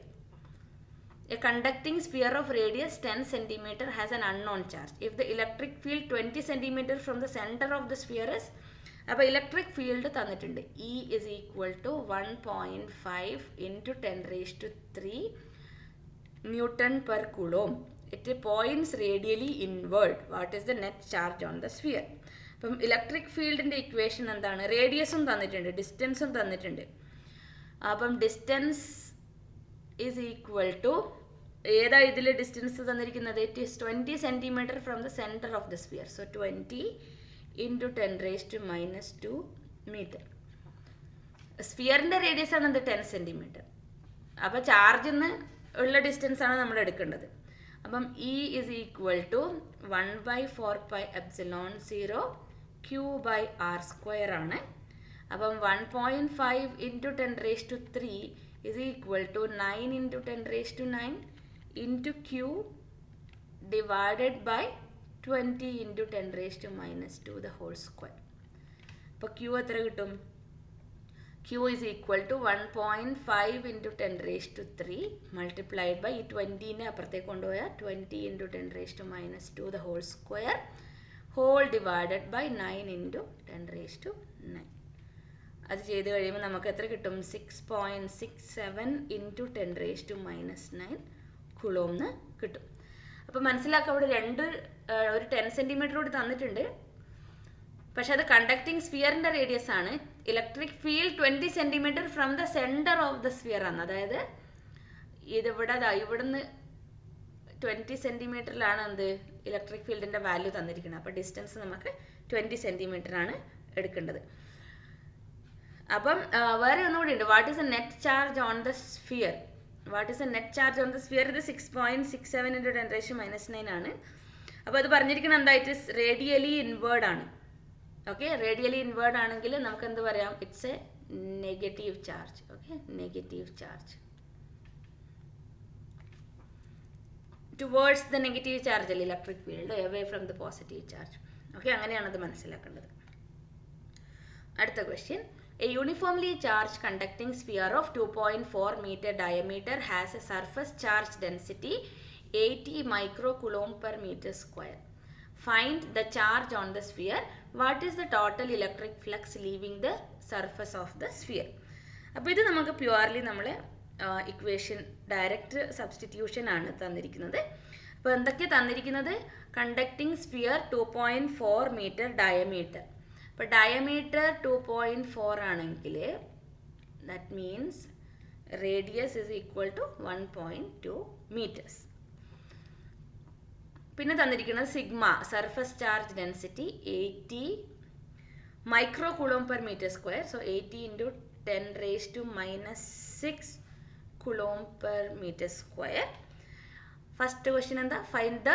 A conducting sphere of radius 10 cm has an unknown charge. If the electric field 20 cm from the center of the sphere is, അപ്പോൾ electric field തന്നിട്ടുണ്ട്, E is equal to 1.5 × 10⁻³ Newton per Coulomb. It points radially inward. What is the net charge on the sphere? അപ്പം electric ഫീൽഡിൻ്റെ equation എന്താണ്? റേഡിയസും തന്നിട്ടുണ്ട്, ഡിസ്റ്റൻസും തന്നിട്ടുണ്ട്. അപ്പം distance is equal to, ഏതാ ഇതിൽ distance തന്നിരിക്കുന്നത്? It is 20 cm from the centre of the sphere. So 20 × 10⁻² metre. സ്ഫിയറിൻ്റെ radius ആണ് 10 cm. അപ്പോൾ ചാർജിൽ നിന്ന് ഉള്ള ഡിസ്റ്റൻസ് ആണ് നമ്മൾ എടുക്കേണ്ടത്. അപ്പം E is equal to 1/4πε0 Q by R square ആണ്. അപ്പം 1.5 into 10 raised to 3 is equal to 9 into 10 raised to 9 into Q divided by 20 into 10 raised to minus 2 the whole square. അപ്പോൾ Q എത്ര കിട്ടും? Q is equal to 1.5 into 10 raised to 3 multiplied by 20നെ അപ്പുറത്തേക്ക് കൊണ്ടുപോയാൽ 20 into 10 raised to minus 2 the whole square whole divided by 9 into 10 raised to 9. അത് ചെയ്ത് കഴിയുമ്പോൾ നമുക്ക് എത്ര കിട്ടും? 6.67 into 10 raised to minus 9 Coulomb എന്ന് കിട്ടും. അപ്പോൾ മനസ്സിലാക്കുക, അവിടെ ഒരു 10 സെൻറ്റിമീറ്റർ കൂടി തന്നിട്ടുണ്ട്. പക്ഷെ അത് കണ്ടക്ടിങ് സ്ഫിയറിൻ്റെ റേഡിയസ് ആണ്. Electric field 20 centimetre from the centre of the sphere ആണ്. അതായത് ഇവിടുന്ന് 20 സെൻറ്റിമീറ്ററിലാണ് എന്ത് ഇലക്ട്രിക് ഫീൽഡിൻ്റെ വാല്യൂ തന്നിരിക്കുന്നത്. അപ്പോൾ ഡിസ്റ്റൻസ് നമുക്ക് 20 സെൻറ്റിമീറ്റർ ആണ് എടുക്കേണ്ടത്. അപ്പം വേറെ ഒന്നുകൂടി ഉണ്ട്. What is A net charge on the sphere? What is A net charge on the sphere? ഇത് 6.67 into 10 raised to minus 9 ആണ്. അപ്പോൾ അത് പറഞ്ഞിരിക്കുന്നത് എന്താ? ഇറ്റ് ഇസ് റേഡിയലി ഇൻവേർഡ് ആണ്. ഓക്കെ, റേഡിയലി ഇൻവേർഡ് ആണെങ്കിൽ നമുക്ക് എന്ത് പറയാം? It's a negative charge. Okay, negative charge towards the negative charge അല്ലേ electric field, away from the positive charge. Okay, അങ്ങനെയാണത് മനസ്സിലാക്കേണ്ടത്. അടുത്ത question. A uniformly charged conducting sphere of 2.4 meter diameter has a surface charge density 80 microcoulomb per meter square. Find the charge on the sphere. What is the total electric flux leaving the surface of the sphere? അപ്പോൾ ഇത് നമുക്ക് purely നമ്മൾ equation direct substitution ആണ് തന്നിരിക്കുന്നത്. അപ്പോൾ എന്തൊക്കെ തന്നിരിക്കുന്നത്? Conducting sphere 2.4 metre diameter. അപ്പോൾ ഡയമീറ്റർ 2.4 ആണെങ്കിൽ that means radius is equal to 1.2 metres. പിന്നെ തന്നിരിക്കുന്നത് sigma surface charge density 80 microcoulomb per metre square. So 80 into 10 raised to minus 6 Coulomb per meter square. First question എന്താ? Find the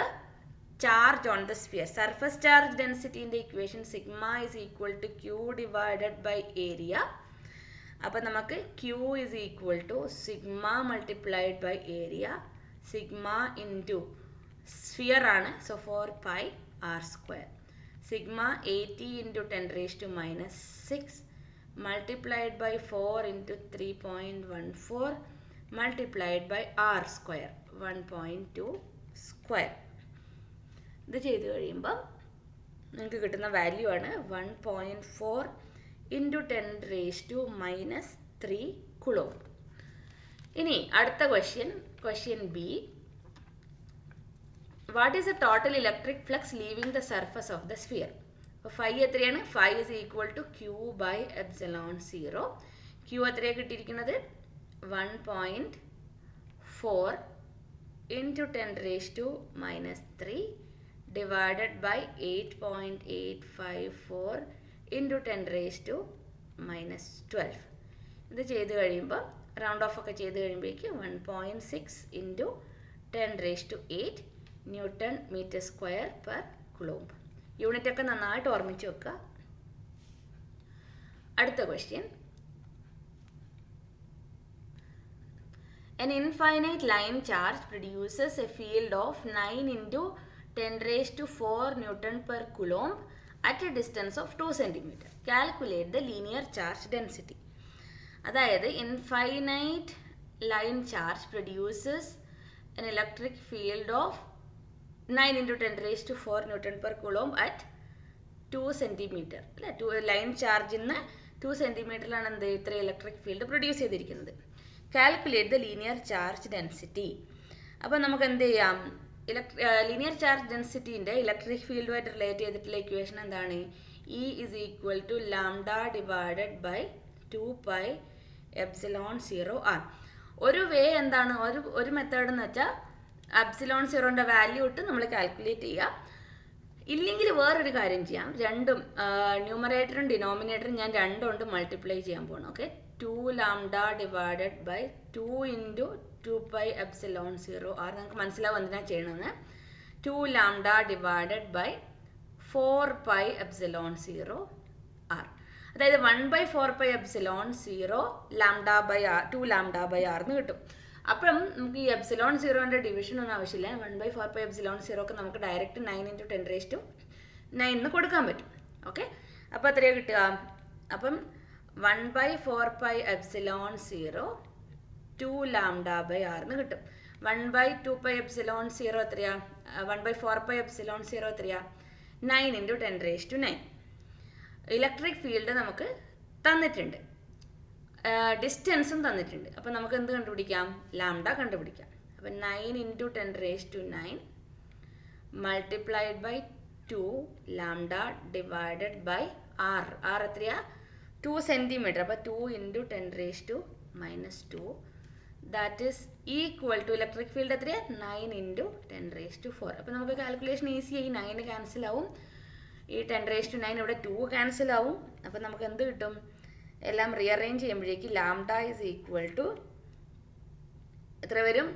charge on the sphere. Surface charge ഡെൻസിറ്റിൻ്റെ equation sigma is equal to Q divided by area. അപ്പം നമുക്ക് Q is equal to sigma multiplied by area. Sigma into sphere ആണ്, so 4 r square. Sigma 80 into 10 raised to minus 6 multiplied by 4 into 3.14 multiplied by r square 1.2 square. ഇത് ചെയ്ത് കഴിയുമ്പോൾ നിങ്ങൾക്ക് കിട്ടുന്ന value ആണ് 1.4 into 10 raised to minus 3 Coulomb. ഇനി അടുത്ത question B. What is the total electric flux leaving the surface of the sphere? അപ്പോൾ phi എത്രയാണ്? phi is equal to q by epsilon 0. q എത്രയാണ് കിട്ടിയിരിക്കുന്നത്? 1.4 into 10 raised to minus 3 divided by 8.854 into 10 raised to minus 12. ഇത് ചെയ്ത് കഴിയുമ്പോൾ round off ഒക്കെ ചെയ്ത് കഴിയുമ്പോഴേക്ക് 1.6 into 10 raised to 8 newton metre square per coulomb. Unit ഒക്കെ നന്നായിട്ട് ഓർമ്മിച്ച് വെക്കുക. അടുത്ത question. An infinite line charge produces a field of 9 into 10 raised to 4 Newton per Coulomb at a distance of 2 cm. Calculate the linear charge density. അതായത് infinite line charge produces an electric field of 9 into 10 raised to 4 Newton per Coulomb at 2 cm. അല്ലേ, line ചാർജിന് 2 സെൻറ്റിമീറ്ററിലാണ് എന്ത് ഇത്ര electric field produce ചെയ്തിരിക്കുന്നത്. Calculate the linear charge density. അപ്പോൾ നമുക്ക് എന്ത് ചെയ്യാം? Linear charge ഡെൻസിറ്റീൻ്റെ electric ഫീൽഡുമായിട്ട് relate ചെയ്തിട്ടുള്ള ഇക്വേഷൻ എന്താണ്? E is equal to lambda divided by 2 epsilon 0 r. ഒരു വേ എന്താണ്? ഒരു മെത്തേഡ് എന്ന് വെച്ചാൽ എപ്സിലോൺ സീറോൻ്റെ വാല്യൂ ഇട്ട് നമ്മൾ കാൽക്കുലേറ്റ് ചെയ്യുക. ഇല്ലെങ്കിൽ വേറൊരു കാര്യം ചെയ്യാം. രണ്ടും ന്യൂമറേറ്ററും ഡിനോമിനേറ്ററും ഞാൻ രണ്ടും കൊണ്ട് മൾട്ടിപ്ലൈ ചെയ്യാൻ പോകണം. Okay, 2 lambda divided by 2 into 2 pi epsilon 0 r നമുക്ക് മനസ്സിലാവും എന്തിനാണ് ചെയ്യണമെന്ന്. 2 lambda divided by 4 pi epsilon 0 r. അതായത് 1/4 pi epsilon 0 lambda by r 2 lambda by r എന്ന് കിട്ടും. അപ്പം നമുക്ക് ഈ എപ്സിലോൺ സീറോൻ്റെ ഡിവിഷൻ ഒന്നും ആവശ്യമില്ല. 1/4 pi epsilon 0 ഒക്കെ നമുക്ക് ഡയറക്റ്റ് 9 × 10⁹ എന്ന് കൊടുക്കാൻ പറ്റും. ഓക്കെ, അപ്പോൾ എത്രയാണ് കിട്ടുക? അപ്പം 1/4 pi epsilon 0 2 lambda by r എന്ന് കിട്ടും. 1/2 pi epsilon 0 എത്രയാ? 1/4 pi epsilon 0 എത്രയാ? 9 × 10⁹. ഇലക്ട്രിക് ഫീൽഡ് നമുക്ക് തന്നിട്ടുണ്ട്, ഡിസ്റ്റൻസും തന്നിട്ടുണ്ട്. അപ്പം നമുക്ക് എന്ത് കണ്ടുപിടിക്കാം? ലാംഡ കണ്ടുപിടിക്കാം. അപ്പം 9 × 10⁹ multiplied by 2 lambda divided by r. r എത്രയാ? 2 സെൻറ്റിമീറ്റർ. അപ്പോൾ 2 × 10⁻², that is equal to electric field എത്രയാ? 9 × 10⁴. അപ്പോൾ നമുക്ക് കാൽക്കുലേഷൻ ഈസി ആയി. 9 ക്യാൻസൽ ആവും, ഈ 10⁹ ഇവിടെ 2 ക്യാൻസൽ ആവും. അപ്പോൾ നമുക്ക് എന്ത് കിട്ടും? എല്ലാം റീഅറേഞ്ച് ചെയ്യുമ്പോഴേക്ക് ലാംഡ ഈസ് ഈക്വൽ ടു എത്ര വരും?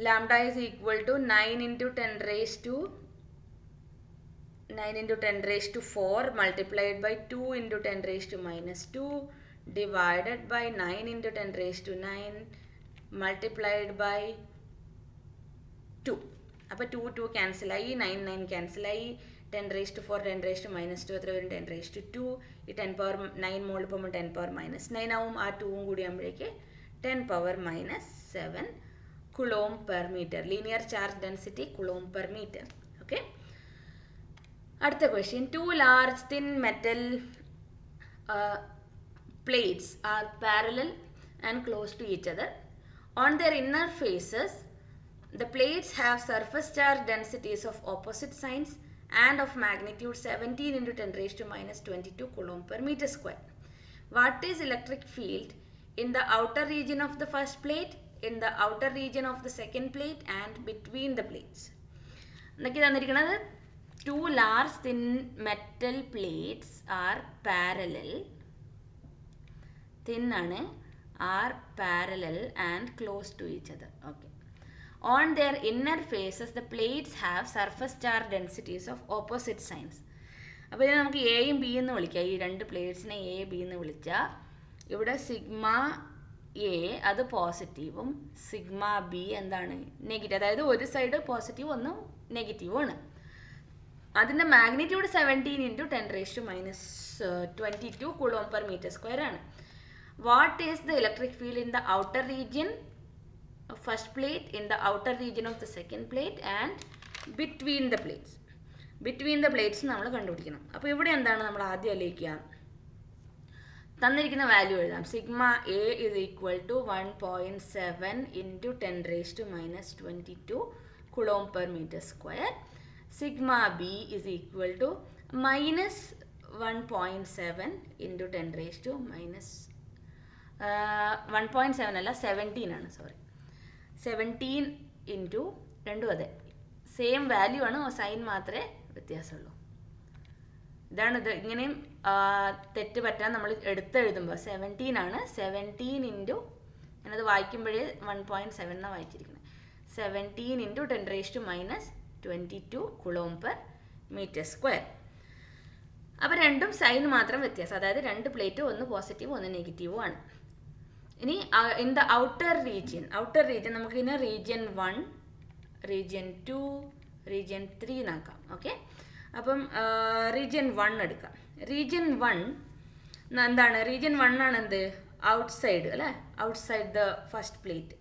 Lambda is equal to 9 × 10⁻4 multiplied by 2 × 10⁻² divided by 9 × 10⁹ multiplied by 2. അപ്പോൾ 2 ക്യാൻസൽ ആയി, 9 ക്യാൻസൽ ആയി, 10⁻4 10⁻² എത്ര വരും? 10⁻². ഈ 10⁻9 മുകളിൽ പോകുമ്പോൾ 10⁻9 ആവും. ആ 2 കൂടി ആകുമ്പോഴേക്ക് 10⁻7 Coulomb per meter. Linear charge density Coulomb per meter. Okay, അടുത്ത question. 2 large thin metal plates are parallel and close to each other. On their inner faces, the plates have surface charge densities of opposite signs and of magnitude 17 × 10⁻22 Coulomb per meter square. What is electric field in the outer region of the first plate, in the outer region of the second plate and between the plates? എന്നൊക്കെ തന്നിരിക്കുന്നത് 2 large thin metal plates are parallel, thin ആണ്, are parallel and close to each other. Okay. On their inner faces, the plates have surface charge densities of opposite signs. അപ്പോൾ ഇതിനെ നമുക്ക് എയും B എന്ന് വിളിക്കാം. ഈ രണ്ട് പ്ലേറ്റ്സിനെ എ ബി എന്ന് വിളിച്ചാൽ ഇവിടെ സിഗ്മ എ അത് പോസിറ്റീവും സിഗ്മ ബി എന്താണ്? നെഗറ്റീവ്. അതായത് ഒരു സൈഡ് പോസിറ്റീവ് ഒന്ന് നെഗറ്റീവും ആണ്. അതിൻ്റെ magnitude 17 × 10⁻22 Coulomb per meter square ആണ്. What is the electric field in the outer region of first plate, in the outer region of the second plate and between the plates? Between the plates നമ്മൾ കണ്ടുപിടിക്കണം. അപ്പോൾ ഇവിടെ എന്താണ് നമ്മൾ ആദ്യം ആലോചിക്കുക? തന്നിരിക്കുന്ന വാല്യൂ എഴുതാം. Sigma A is equal to 1.7 × 10⁻22 Coulomb per meter square. Sigma B is equal to -1.7 × 10⁻1.7 അല്ല 17 ആണ്, സോറി 17 ഇൻറ്റു രണ്ടും അതെ സെയിം വാല്യൂ ആണ്, സൈൻ മാത്രമേ വ്യത്യാസമുള്ളൂ. ഇതാണ് ഇത്. ഇങ്ങനെയും തെറ്റ് പറ്റാൻ നമ്മൾ എടുത്തെഴുതുമ്പോൾ 17 ആണ്. 17 ഇൻറ്റു ഞാനത് വായിക്കുമ്പോഴേ 1.7 എന്നാണ് വായിച്ചിരിക്കുന്നത്. 17 × 10⁻22 Coulomb per meter square. അപ്പോൾ രണ്ടും സൈൻ മാത്രം വ്യത്യാസം, അതായത് രണ്ട് പ്ലേറ്റ് ഒന്ന് പോസിറ്റീവ് ഒന്ന് നെഗറ്റീവും ആണ്. ഇനി ഇൻ ദ ഔട്ടർ റീജിയൻ നമുക്കിതിനെ റീജിയൻ 1, റീജിയൻ 2, റീജിയൻ 3 എന്നാക്കാം. ഓക്കെ, അപ്പം റീജിയൻ 1 എടുക്കാം. റീജിയൻ 1 എന്താണ്? റീജിയൻ 1 ആണ് എന്ത്? ഔട്ട്സൈഡ് അല്ലേ, ഔട്ട്സൈഡ് ദ ഫസ്റ്റ് പ്ലേറ്റ്.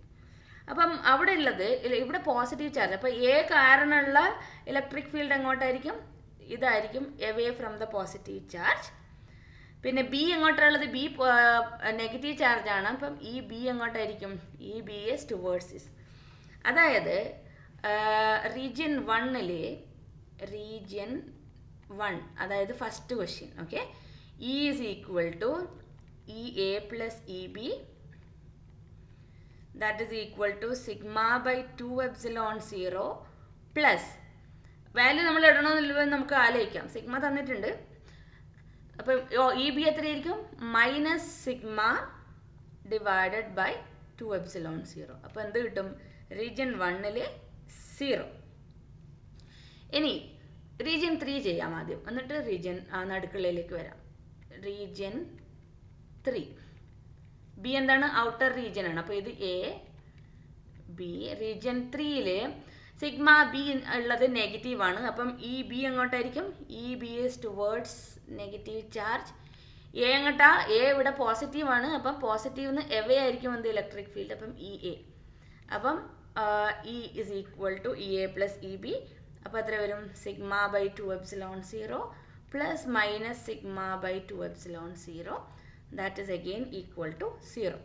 അപ്പം അവിടെ ഉള്ളത് ഇവിടെ പോസിറ്റീവ് ചാർജ്. അപ്പോൾ എ കാരണമുള്ള ഇലക്ട്രിക് ഫീൽഡ് എങ്ങോട്ടായിരിക്കും? ഇതായിരിക്കും, away from the positive charge. പിന്നെ ബി എങ്ങോട്ടുള്ളത്? ബി നെഗറ്റീവ് ചാർജ് ആണ്. അപ്പം ഈ ബി എങ്ങോട്ടായിരിക്കും? ഈ ബി എസ് ടുവേർഡ്സ് ഇസ്. അതായത് റീജിയൻ 1-ലെ റീജിയൻ 1, അതായത് first question. Okay, E is equal to E A plus E B, that is equal to sigma by 2 epsilon 0 പ്ലസ് വാല്യൂ നമ്മൾ ഇടണമെന്നില്ല, നമുക്ക് ആലോചിക്കാം. സിഗ്മ തന്നിട്ടുണ്ട്. അപ്പം ഇ ബി എത്രയായിരിക്കും? -Sigma divided by 2 epsilon 0. അപ്പോൾ എന്ത് കിട്ടും? റീജിയൻ 1ൽ 0. ഇനി റീജിയൻ 3 ചെയ്യാം ആദ്യം, എന്നിട്ട് റീജിയൻ നടുക്കുള്ളിലേക്ക് വരാം. റീജിയൻ 3, ബി എന്താണ്? ഔട്ടർ റീജിയൻ ആണ്. അപ്പോൾ ഇത് എ ബി. റീജിയൻ 3ൽ സിഗ്മ ബി ഉള്ളത് നെഗറ്റീവ് ആണ്. അപ്പം ഈ ബി എങ്ങോട്ടായിരിക്കും? ഈ B is towards negative charge. A എങ്ങോട്ടാ? എ ഇവിടെ പോസിറ്റീവ് ആണ്. അപ്പം പോസിറ്റീവിന്ന് എവേ ആയിരിക്കും എന്ത്? Electric field. അപ്പം ഇ എ. അപ്പം E is equal to E A plus E B. അപ്പോൾ എത്ര വരും? Sigma by 2 epsilon 0 plus minus sigma by 2 epsilon 0. That is again equal to 0.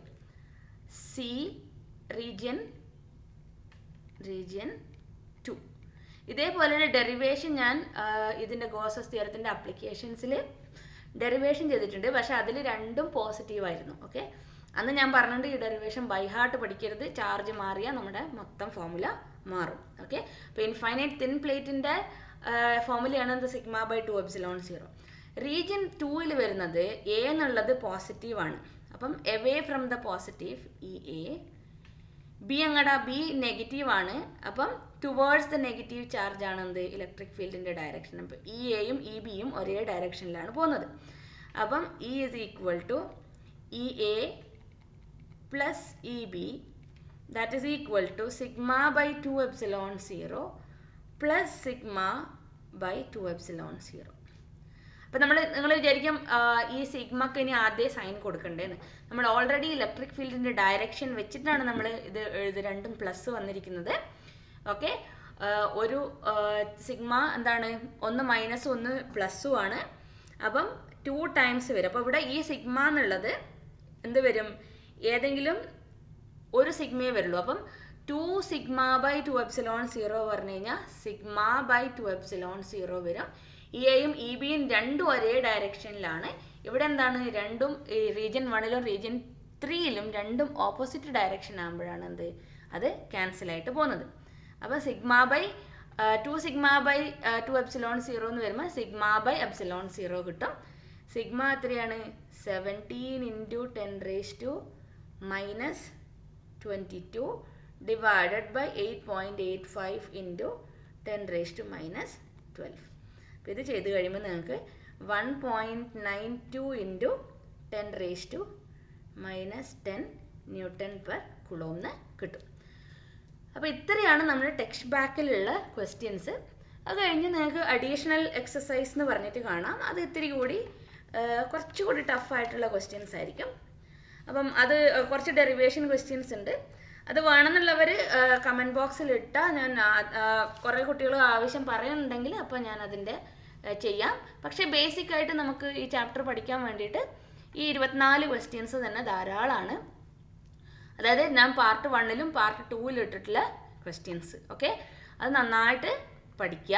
C region 2. ഇതേപോലെ ഡെറിവേഷൻ ഞാൻ ഇതിൻ്റെ ഗോസസ് തിയറത്തിൻ്റെ അപ്ലിക്കേഷൻസിൽ ഡെറിവേഷൻ ചെയ്തിട്ടുണ്ട്. പക്ഷേ അതിൽ രണ്ടും പോസിറ്റീവ് ആയിരുന്നു. ഓക്കെ, അന്ന് ഞാൻ പറഞ്ഞിട്ടുണ്ട് ഈ ഡെറിവേഷൻ ബൈ ഹാർട്ട് പഠിക്കരുത്, ചാർജ് മാറിയാൽ നമ്മുടെ മൊത്തം ഫോമുല മാറും. ഓക്കെ, അപ്പോൾ ഇൻഫൈനൈറ്റ് തിൻ പ്ലേറ്റിൻ്റെ ഫോമുലയാണ് എന്ത്? Sigma by 2 epsilon 0. റീജിയൻ 2ൽ വരുന്നത് എ എന്നുള്ളത് പോസിറ്റീവ് ആണ്. അപ്പം away from the positive E A. B എങ്ങടാ? ബി നെഗറ്റീവ് ആണ്. അപ്പം ടുവേർഡ്സ് ദ നെഗറ്റീവ് ചാർജ് ആണ് എന്ത്? ഇലക്ട്രിക് ഫീൽഡിൻ്റെ ഡയറക്ഷൻ. അപ്പം ഇ എയും ഇ ബിയും ഒരേ ഡയറക്ഷനിലാണ് പോകുന്നത്. അപ്പം E is equal to E A plus E B. That is equal to sigma by 2 epsilon 0 plus sigma by 2 epsilon 0. അപ്പം നിങ്ങൾ വിചാരിക്കും ഈ സിഗ്മക്ക് ഇനി ആദ്യം സൈൻ കൊടുക്കണ്ടേന്ന്. നമ്മൾ ഓൾറെഡി ഇലക്ട്രിക് ഫീൽഡിൻ്റെ ഡയറക്ഷൻ വെച്ചിട്ടാണ് നമ്മൾ ഇത് രണ്ടും പ്ലസ് വന്നിരിക്കുന്നത്. ഓക്കെ, ഒരു സിഗ്മ എന്താണ്? ഒന്ന് മൈനസ് ഒന്ന് പ്ലസ്സും ആണ്. അപ്പം 2 ടൈംസ് വരും. അപ്പോൾ ഇവിടെ ഈ സിഗ്മ എന്നുള്ളത് എന്ത് വരും? ഏതെങ്കിലും ഒരു സിഗ്മയെ വരുള്ളൂ. അപ്പം 2 സിഗ്മ ബൈ 2 എപ്സിലോൺ 0 പറഞ്ഞു കഴിഞ്ഞാൽ സിഗ്മ ബൈ 2 എപ്സിലോൺ 0 വരും. ഇ എയും ഇ ബിയും രണ്ടും ഒരേ ഡയറക്ഷനിലാണ്. ഇവിടെ എന്താണ്? രണ്ടും റീജിയൻ 1ലും റീജിയൻ 3ലും രണ്ടും ഓപ്പോസിറ്റ് ഡയറക്ഷൻ ആകുമ്പോഴാണ് എന്ത്? അത് ക്യാൻസലായിട്ട് പോകുന്നത്. അപ്പോൾ sigma by 2 sigma by 2 epsilon 0 എന്ന് വരുമ്പോൾ സിഗ്മ ബൈ എപ്സിലോൺ 0 കിട്ടും. സിഗ്മ എത്രയാണ്? 17 ഇൻറ്റു 10⁻⁻22 ഡിവൈഡഡ് ബൈ 8.85 ഇൻറ്റു 10⁻⁻12. അപ്പോൾ ഇത് ചെയ്ത് കഴിയുമ്പോൾ നിങ്ങൾക്ക് 1.92 ഇൻറ്റു 10⁻⁻10 ന്യൂട്ടൺ പെർ കുളോംന്ന് കിട്ടും. അപ്പോൾ ഇത്രയാണ് നമ്മുടെ ടെക്സ്റ്റ് ബാക്കിലുള്ള ക്വസ്റ്റ്യൻസ്. അത് കഴിഞ്ഞ് നിങ്ങൾക്ക് അഡീഷണൽ എക്സസൈസ് എന്ന് പറഞ്ഞിട്ട് കാണാം. അത് ഇത്തിരി കൂടി കുറച്ചുകൂടി ടഫായിട്ടുള്ള ക്വസ്റ്റ്യൻസ് ആയിരിക്കും. അപ്പം അത് കുറച്ച് ഡെറിവേഷൻ ക്വസ്റ്റ്യൻസ് ഉണ്ട്. അത് വേണമെന്നുള്ളവർ കമൻറ്റ് ബോക്സിൽ ഇട്ടാൽ ഞാൻ കുറേ കുട്ടികൾ ആവശ്യം പറയുന്നുണ്ടെങ്കിൽ അപ്പോൾ ഞാൻ അതിൻ്റെ ചെയ്യാം. പക്ഷേ ബേസിക്കായിട്ട് നമുക്ക് ഈ ചാപ്റ്റർ പഠിക്കാൻ വേണ്ടിയിട്ട് ഈ 24 ക്വസ്റ്റ്യൻസ് തന്നെ ധാരാളമാണ്. അതായത് ഞാൻ പാർട്ട് 1ലും പാർട്ട് 2ലും ഇട്ടിട്ടുള്ള ക്വസ്റ്റ്യൻസ്. ഓക്കെ, അത് നന്നായിട്ട് പഠിക്കുക.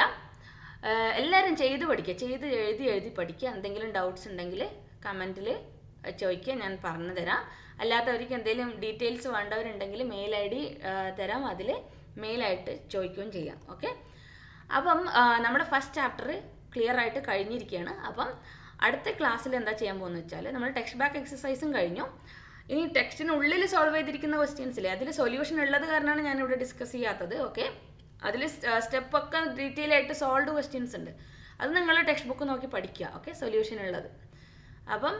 എല്ലാവരും ചെയ്ത് പഠിക്കുക, ചെയ്ത് എഴുതി പഠിക്കുക. എന്തെങ്കിലും ഡൗട്ട്സ് ഉണ്ടെങ്കിൽ കമൻറ്റിൽ ചോദിക്കുക, ഞാൻ പറഞ്ഞു തരാം. അല്ലാത്തവർക്ക് എന്തെങ്കിലും ഡീറ്റെയിൽസ് വേണ്ടവരുണ്ടെങ്കിൽ മെയിൽ ID തരാം, അതിൽ മെയിലായിട്ട് ചോദിക്കുകയും ചെയ്യാം. ഓക്കെ, അപ്പം നമ്മുടെ ഫസ്റ്റ് ചാപ്റ്റർ ക്ലിയർ ആയിട്ട് കഴിഞ്ഞിരിക്കുകയാണ്. അപ്പം അടുത്ത ക്ലാസ്സിൽ എന്താ ചെയ്യാൻ പോകുന്നത് വെച്ചാൽ നമ്മൾ ടെക്സ്റ്റ് ബാക്ക് എക്സസൈസും കഴിഞ്ഞു. ഇനി ടെക്സ്റ്റിനുള്ളിൽ സോൾവ് ചെയ്തിരിക്കുന്ന ക്വസ്റ്റ്യൻസില്ലേ, അതിൽ സൊല്യൂഷൻ ഉള്ളത് കാരണമാണ് ഞാനിവിടെ ഡിസ്കസ് ചെയ്യാത്തത്. ഓക്കെ, അതിൽ സ്റ്റെപ്പൊക്കെ ഡീറ്റെയിൽ ആയിട്ട് സോൾവ് ക്വസ്റ്റ്യൻസ് ഉണ്ട്. അത് നിങ്ങൾ ടെക്സ്റ്റ് ബുക്ക് നോക്കി പഠിക്കുക. ഓക്കെ, സൊല്യൂഷൻ ഉള്ളത്. അപ്പം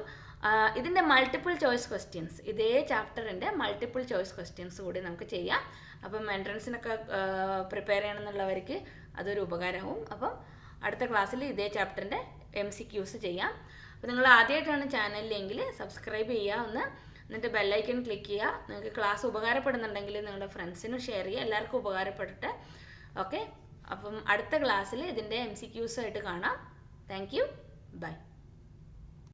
ഇതിൻ്റെ മൾട്ടിപ്പിൾ ചോയ്സ് ക്വസ്റ്റ്യൻസ്, ഇതേ ചാപ്റ്ററിൻ്റെ മൾട്ടിപ്പിൾ ചോയ്സ് ക്വസ്റ്റ്യൻസ് കൂടി നമുക്ക് ചെയ്യാം. അപ്പം എൻട്രൻസിനൊക്കെ പ്രിപ്പയർ ചെയ്യണമെന്നുള്ളവർക്ക് അതൊരു ഉപകാരമാവും. അപ്പം അടുത്ത ക്ലാസ്സിൽ ഇതേ ചാപ്റ്ററിൻ്റെ MCQs ചെയ്യാം. അപ്പോൾ നിങ്ങൾ ആദ്യമായിട്ടാണ് ചാനലിലെങ്കിൽ സബ്സ്ക്രൈബ് ചെയ്യുക ഒന്ന്, എന്നിട്ട് ബെല്ലൈക്കൺ ക്ലിക്ക് ചെയ്യുക. നിങ്ങൾക്ക് ക്ലാസ് ഉപകാരപ്പെടുന്നുണ്ടെങ്കിൽ നിങ്ങളുടെ ഫ്രണ്ട്സിനും ഷെയർ ചെയ്യുക, എല്ലാവർക്കും ഉപകാരപ്പെടട്ടെ. ഓക്കെ, അപ്പം അടുത്ത ക്ലാസ്സിൽ ഇതിൻ്റെ MCQs ആയിട്ട് കാണാം. Thank you, by.